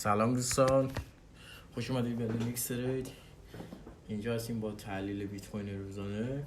سلام دوستان، خوش اومدید به لیکس ترید. اینجا هستیم با تحلیل بیت کوین روزانه.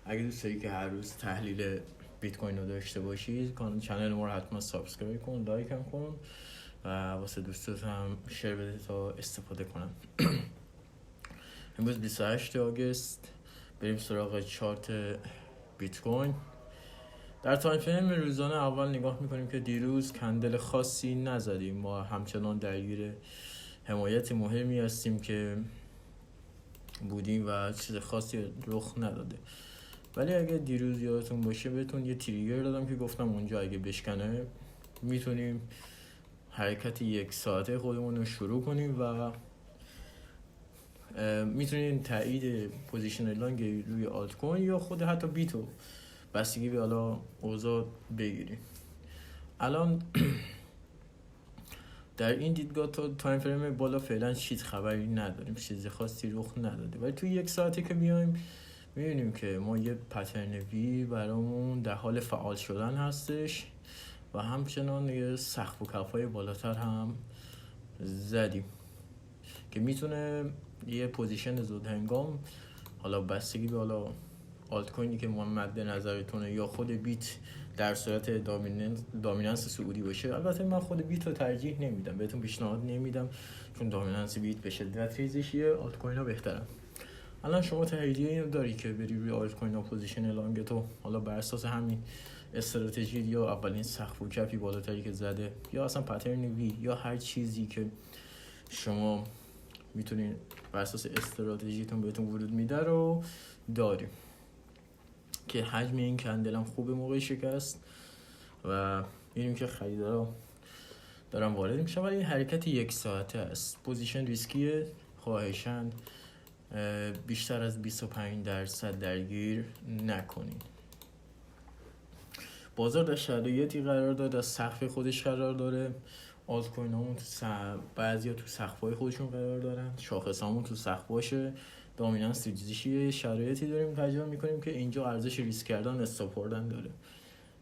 اگه دوست دارید که هر روز تحلیل بیت کوین رو داشته باشید، کانال ما رو حتما سابسکرایب کن، لایک هم کن و واسه دوستات هم شیر بده تا استفاده کنن. امروز 28 آگوست، بریم سراغ چارت بیت کوین. در تایم فریم روزانه اول نگاه میکنیم که دیروز کندل خاصی نزدیم، ما همچنان درگیر حمایت مهمی هستیم که بودیم و چیز خاصی رخ نداده. ولی اگه دیروز یادتون باشه بهتون یه تریگر دادم که گفتم اونجا اگه بشکنه میتونیم حرکت 1 ساعته خودمون رو شروع کنیم و میتونیم تایید پوزیشن لانگ روی آلت کوین یا خود حتی بیتو بستگی به حالا اوضاع بگیریم. الان در این دیدگاه تا تایم فریم بالا فعلا چیز خبری نداریم، چیز خاصی رخ نداده، ولی توی 1 ساعته که بیایم میبینیم که ما یه پترن وی برامون در حال فعال شدن هستش و همچنان یه سقف و کفای بالاتر هم زدیم که میتونه یه پوزیشن زود هنگام، حالا بستگی به حالا آلت کوینی که مد نظرتونه یا خود بیت در صورت دامیننس سعودی باشه. البته من خود بیت رو ترجیح نمیدم، بهتون پیشنهاد نمیدم، چون دامیننس بیت به شدت ریزشیه، آلت کوین ها بهترن. الان شما تاییدیه اینو داری که بری روی آلت کوین ها پوزیشن لانگ تو، حالا بر اساس همین استراتژی یا اولین سقف و کفی بالاتری که زده یا اصلا پترن وی یا هر چیزی که شما میتونین بر اساس استراتژیتون بهتون ورود میده رو داریم که حجم این کندل هم خوبه موقع شکست و میبینیم که خریدارا دارن وارد میشن. ولی این حرکت 1 ساعته است، پوزیشن ریسکیه، خواهشاً بیشتر از 25% درگیر نکنین. بازار در شرایطی قرار داره، از سقف خودش قرار داره، آلت کوین هامون بعضیا تو سقف‌های خودشون قرار دارن، شاخص هامون تو سقف باشه، دامیننس ریزشی، شرایطی داریم تجربه میکنیم که اینجا ارزش ریسک کردن استاپ خوردن داره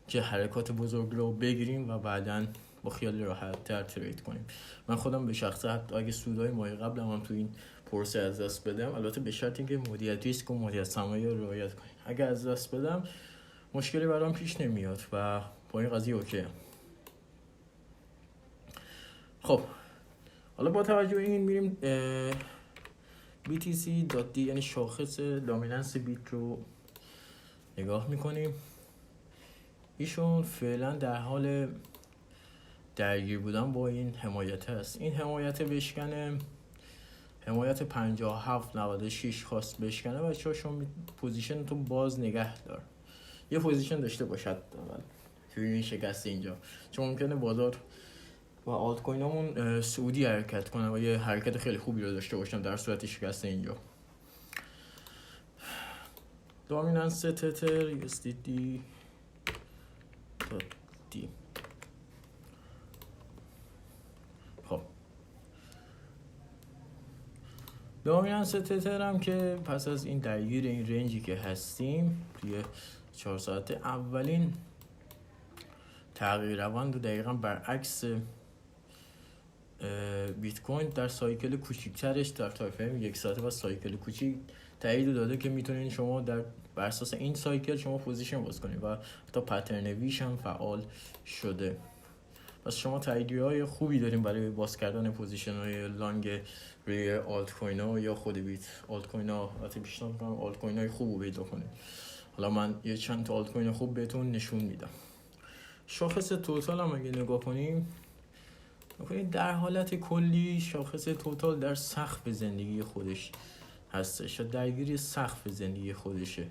که حرکات بزرگ رو بگیریم و بعداً با خیال راحت تر ترید کنیم. من خودم به شخصه حتی اگه سودای ماه قبل هم تو این پروسه از دست بدم، البته به شرطی که مدیریت ریسک و مدیریت سرمایه رو رعایت کنیم، اگه از دست بدم مشکلی برام پیش نمیاد و با این قضیه اوکی. خب حالا با توجه به این میریم BTC.D یعنی شاخص دامیننس بیت رو نگاه میکنیم. ایشون فعلا در حال درگیر بودن با این حمایت هست. این حمایت بشکنه، حمایت 57.96 خواست بشکنه و چون پوزیشن تو باز نگه دار، یه پوزیشن داشته باشد توی این شکست اینجا، چون ممکنه بازار و آلت کوین همون سعودی حرکت کنه و یه حرکت خیلی خوبی رو داشته باشم در صورت شکست اینجا. دامیننس تتر USDT دی. خب دامیننس تتر هم که پس از این درگیر این رنجی که هستیم توی 4 ساعت اولین تغییر روند رو دقیقا برعکس بیت کوین در سایکل کوچیکترش در تایم فریم 1 ساعته و سایکل کوچیک تایید داده که میتونین شما بر اساس این سایکل شما پوزیشن باز کنید و حتی پترن ویش هم فعال شده. پس شما تاییدیه‌های خوبی داریم برای باز کردن پوزیشن های لانگ روی آلت کوین ها یا خود بیت. آلت کوین ها البته پیشنهاد می‌کنم آلت کوین های خوب رو پیدا کنید. حالا من یه چند تا آلت کوین خوب بهتون نشون میدم. شاخص توتال هم اگه نگاه کنیم در حالت کلی شاخص توتال در سقف زندگی خودش هستش، درگیری سقف زندگی خودشه.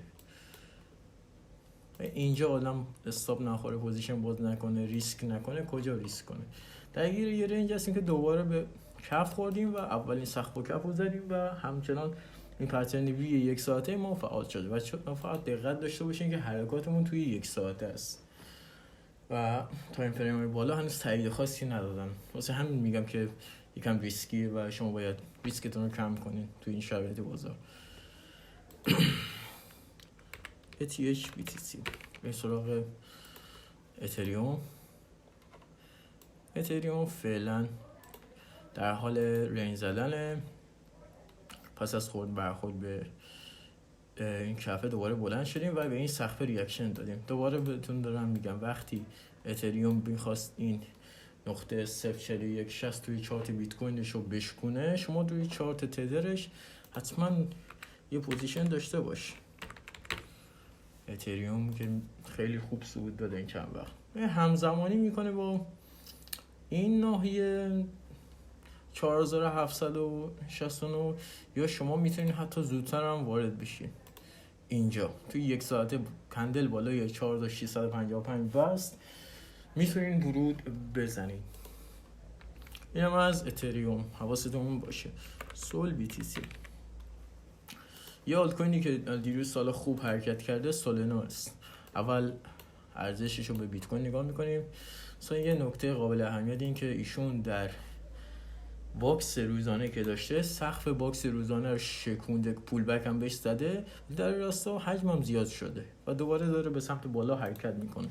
اینجا آدم استاپ نخوره، پوزیشن باز نکنه، ریسک نکنه، کجا ریسک کنه؟ درگیر یه رنج هستیم که دوباره به کف خوردیم و اولین سقف و کف رو زدیم و همچنان این پترن وی 1 ساعته ما فعال شده و چون فقط دقت داشته باشین که حرکاتمون توی 1 ساعته است و تایم فریم بالا هنوز تایید خاصی ندادن. واسه همین میگم که یکم ریسکیه و شما باید ریسکتون رو کم کنین توی این شرایط بازار. ETH BTC به سراغ اتریوم فعلا در حال رنج زدنه. پس از برخورد به این کفه دوباره بلند شدیم و به این سقف ریاکشن دادیم. دوباره بهتون دارم میگم وقتی اتریوم میخواست این نقطه 0.4160 توی چارت بیت کوینش رو بشکونه، شما توی چارت تدرش حتما یه پوزیشن داشته باش. اتریوم که خیلی خوب صعود داده این چند وقت، همزمانی میکنه با این ناحیه 4769، یا شما میتونید حتی زودتر هم وارد بشین. اینجا توی 1 ساعته کندل بالای 4655 بست میتونید ورود بزنید. این هم از اتریوم، حواستون باشه. سول بی تی سی، یه آلت کوینی که دیروز سال خوب حرکت کرده سولنا است. اول ارزشش رو به بیت کوین نگاه میکنیم. یه نکته قابل اهمیت این که ایشون در باکس روزانه که داشته سقف باکس روزانه رو شکونده، پول بک هم بهش زده، در راستا حجم هم زیاد شده و دوباره داره به سمت بالا حرکت میکنه.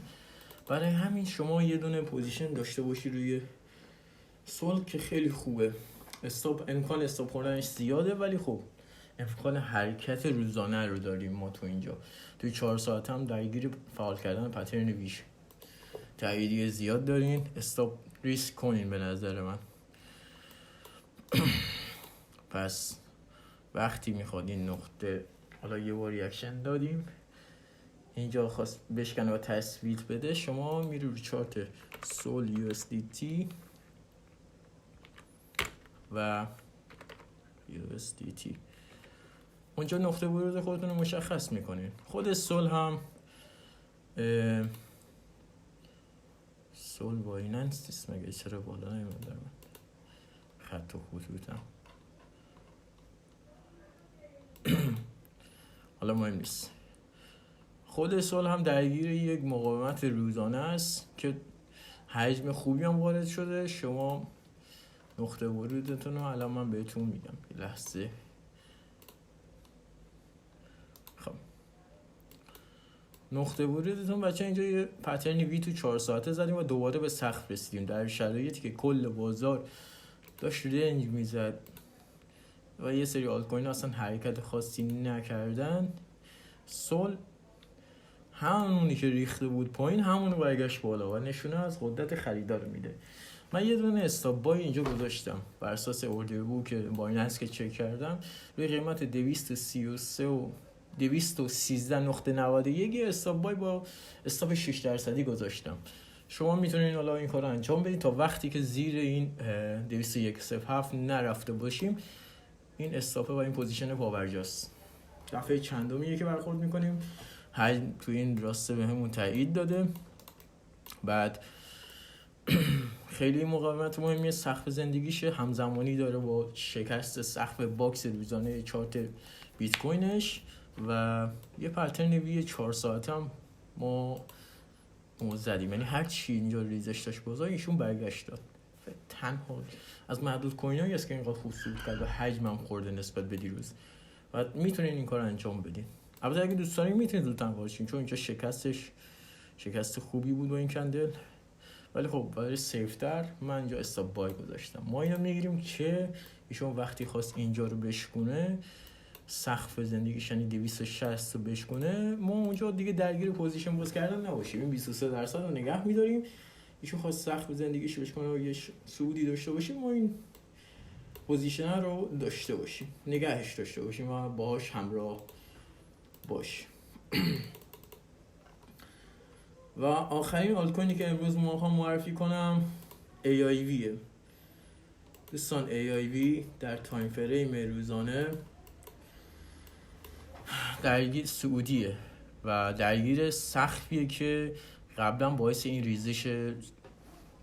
برای همین شما یه دونه پوزیشن داشته باشی روی سول که خیلی خوبه. امکان استاپ خوردنش زیاده، ولی خب امکان حرکت روزانه رو داریم ما تو اینجا. توی 4 ساعت هم درگیر فعال کردن پترن ویش تاییدیه زیاد دارین. استاپ ریسک کنین به نظر من. پس وقتی میخواد این نقطه، حالا یه بار ریاکشن دادیم، اینجا خواست بشکنه و تثبیت بده، شما میری رو چارت سول یو اس دی تی و یو اس دی تی، اونجا نقطه ورود خودتون رو مشخص میکنین. خود سول هم سول بایننس مگه چرا بالا نمیاد در من خط و خطوطم حالا مهم نیست. خود سول هم درگیر یک مقاومت روزانه است که حجم خوبی هم وارد شده. شما نقطه ورودتون رو الان من بهتون میگم، یه لحظه. خب نقطه ورودتون بچه اینجا یه پترنی وی تو 4 ساعته زدیم و دوباره به سقف رسیدیم در شرایطی که کل بازار داشت رنج میزد و یه سری آلت کوین اصلا حرکت خاصی نکردن. سول همونی که ریخته بود پایین همونو برگشت بالا و نشونه از قدرت خریدار میده. من یه دونه استاپ بای اینجا گذاشتم بر اساس اوردر بوک بایننس که چک کردم، روی قیمت 233 و 213.91 استاپ بای با استاپ 6% گذاشتم. شما میتونین حالا این کارو انجام بدید تا وقتی که زیر این 201.07 نرفته باشیم. این استاپ و این پوزیشن پاورجاست. دفعه چندمیه که برخورد میکنیم. تو این راسته به همون تایید داده. بعد خیلی مقاومت مهمیه. سقف زندگیشه، همزمانی داره با شکست سقف باکس روزانه چارت بیت کوینش و یه پترن وی 4 ساعت هم ما زدیم. یعنی هر چی اینجا ریزش داشت بازار ایشون برگشت داد. تنها از معدود کوینایی است که اینقدر خوب صعود کرد و حجمم خورده نسبت به دیروز و میتونین این کار انجام بدین. البته اگه دوست دارین میتونید زودتر وارد، چون اینجا شکست خوبی بود با این کندل، ولی خب برای سیفتر من اینجا استاپ بای گذاشتم. ما اینو میگیریم که ایشون وقتی خواست اینجا رو بشکونه، سقف زندگیش یعنی 260 رو بشکونه، ما اونجا دیگه درگیر پوزیشن باز کردن نباشیم. این 23% رو نگه میداریم. ایشون خواست سقف زندگیش بشکونه و یه صعودی داشته باشیم، ما این پوزیشن رو داشته باشیم، نگهش داشته باشیم و باهاش همراه باش. و آخرین آلت کوینی که امروز ما معرفی کنم AIV. دوستان AIV در تایم فریم روزانه درگیر سعودیه و درگیر سقفیه که قبلا باعث این ریزش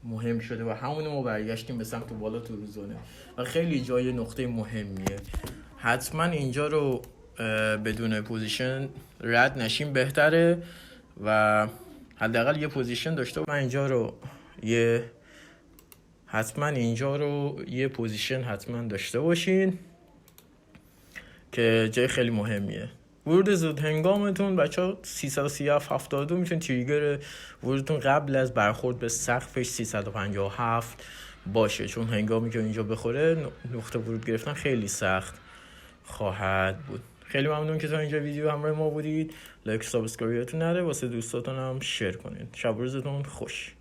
مهم شده و همون ما برگشتیم به سمت بالا تو روزانه و خیلی جای نقطه مهمیه. حتما اینجا رو بدون پوزیشن رد نشیم بهتره و حداقل یه پوزیشن داشته. من اینجا رو یه پوزیشن حتما داشته باشین که جای خیلی مهمیه. ورود زود هنگامتون بچه‌ها 337.72 میتونه تریگر ورودتون قبل از برخورد به سقفش 357 باشه، چون هنگامی که اینجا بخوره نقطه ورود گرفتن خیلی سخت خواهد بود. خیلی ممنون که تا اینجا ویدیو همراه ما بودید. لایک سابسکرایبتون نره، واسه دوستاتون هم شیر کنید. شب روزتون خوش.